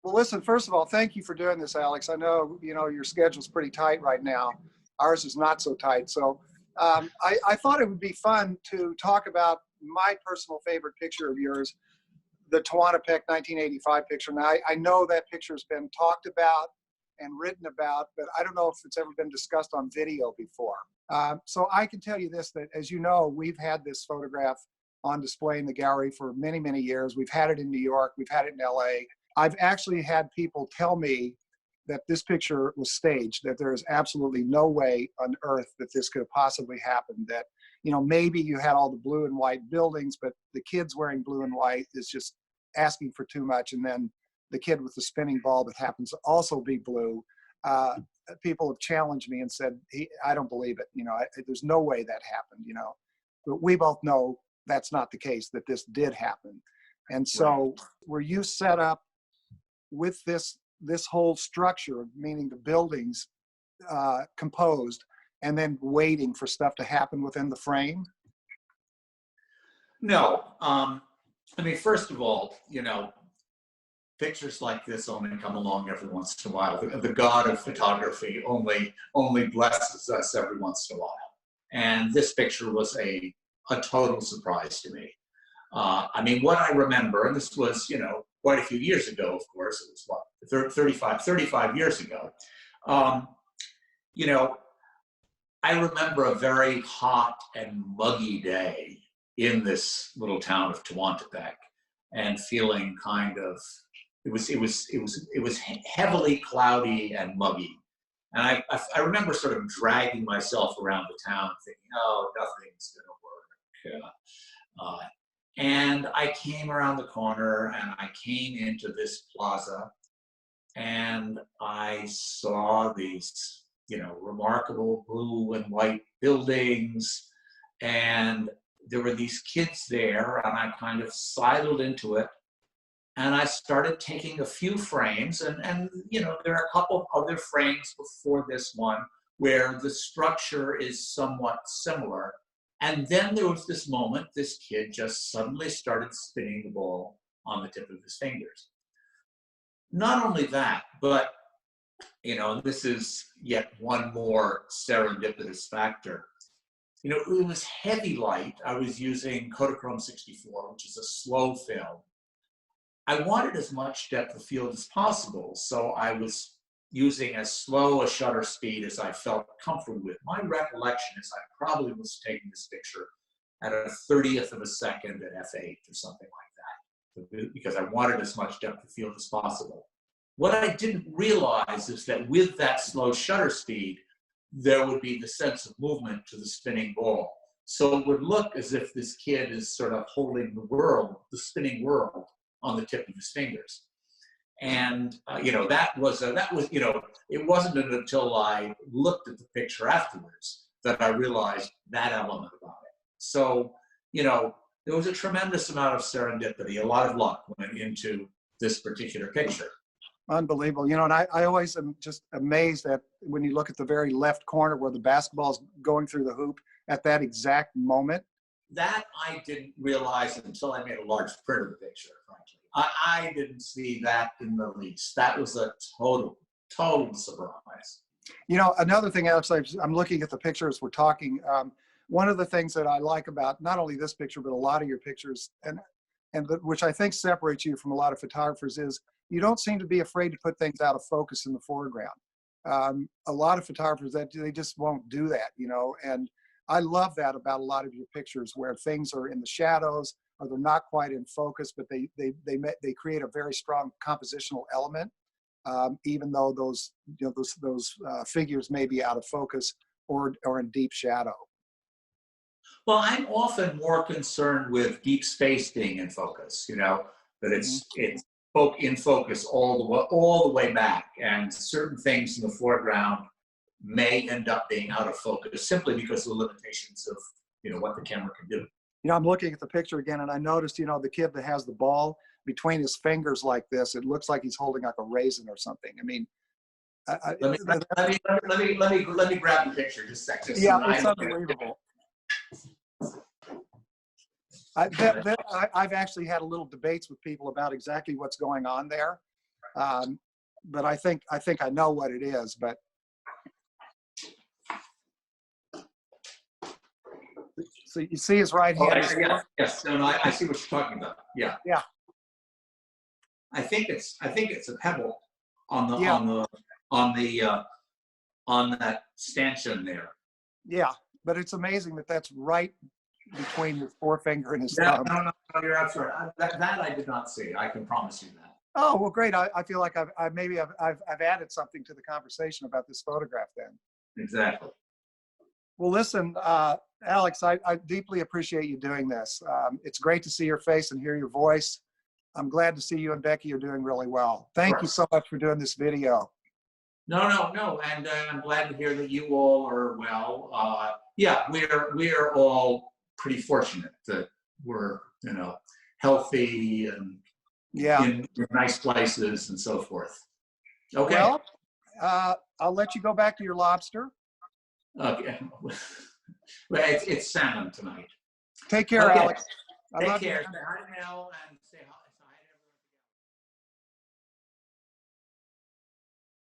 Well, listen, first of all, thank you for doing this, Alex. I know, your schedule's pretty tight right now. Ours is not so tight. So I thought it would be fun to talk about my personal favorite picture of yours, the Tehuantepec 1985 picture. Now, I know that picture has been talked about and written about, but I don't know if it's ever been discussed on video before. So I can tell you this, that as you know, we've had this photograph on display in the gallery for many, many years. We've had it in New York. We've had it in LA. I've actually had people tell me that this picture was staged, that there is absolutely no way on earth that this could have possibly happened, that, maybe you had all the blue and white buildings, but the kids wearing blue and white is just asking for too much. And then the kid with the spinning ball that happens to also be blue. People have challenged me and said, I don't believe it. There's no way that happened, but we both know that's not the case, that this did happen. And so were you set up with this whole structure, meaning the buildings composed, and then waiting for stuff to happen within the frame? No. I mean, first of all, pictures like this only come along every once in a while. The god of photography only blesses us every once in a while. And this picture was a total surprise to me. I mean, what I remember, and this was, quite a few years ago, of course, it was 35 years ago. I remember a very hot and muggy day in this little town of Tehuantepec, and feeling kind of, it was heavily cloudy and muggy. And I remember sort of dragging myself around the town thinking, oh, nothing's going to work. And I came around the corner and I came into this plaza, and I saw these, remarkable blue and white buildings, and there were these kids there, and I kind of sidled into it, and I started taking a few frames, and there are a couple of other frames before this one where the structure is somewhat similar. And then there was this moment, this kid just suddenly started spinning the ball on the tip of his fingers. Not only that, but, this is yet one more serendipitous factor. It was heavy light. I was using Kodachrome 64, which is a slow film. I wanted as much depth of field as possible, so I was using as slow a shutter speed as I felt comfortable with. My recollection is I probably was taking this picture at a 30th of a second at f8 or something like that, because I wanted as much depth of field as possible. What I didn't realize is that with that slow shutter speed, there would be the sense of movement to the spinning ball. So it would look as if this kid is sort of holding the spinning world, on the tip of his fingers. And, that was, it wasn't until I looked at the picture afterwards that I realized that element about it. So, there was a tremendous amount of serendipity, a lot of luck went into this particular picture. Unbelievable. And I always am just amazed at when you look at the very left corner where the basketball's going through the hoop at that exact moment. That I didn't realize until I made a large print of the picture, frankly. I didn't see that in the least. That was a total surprise. Another thing, Alex, I'm looking at the pictures we're talking. One of the things that I like about not only this picture, but a lot of your pictures, and which I think separates you from a lot of photographers, is you don't seem to be afraid to put things out of focus in the foreground. A lot of photographers, they just won't do that, and I love that about a lot of your pictures, where things are in the shadows or they're not quite in focus, but they create a very strong compositional element, even though those figures may be out of focus or in deep shadow. Well, I'm often more concerned with deep space being in focus. That it's in focus all the way back, and certain things in the foreground may end up being out of focus simply because of the limitations of what the camera can do. I'm looking at the picture again, and I noticed the kid that has the ball between his fingers like this, it looks like he's holding like a raisin or something. I mean, let me grab the picture just a second. Yeah, it's unbelievable. I've actually had a little debates with people about exactly what's going on there. But I think I know what it is. But so you see his right hand. Yes. No, I see what you're talking about. Yeah. Yeah. I think it's a pebble on the Yeah. on that stanchion there. Yeah, but it's amazing that that's right between his forefinger and his Yeah, thumb. no, you're absolutely right. That I did not see. I can promise you that. Oh, well, great. I feel like I've added something to the conversation about this photograph then. Exactly. Well, listen, Alex, I deeply appreciate you doing this. It's great to see your face and hear your voice. I'm glad to see you and Becky are doing really well. Thank you so much for doing this video. No, and I'm glad to hear that you all are well. Yeah, we're all pretty fortunate that we're healthy and in nice places and so forth. Okay. Well, I'll let you go back to your lobster. Okay. Well, it's salmon tonight. Take care, Okay. Alex. Take care. Say hi to Mel and say hi.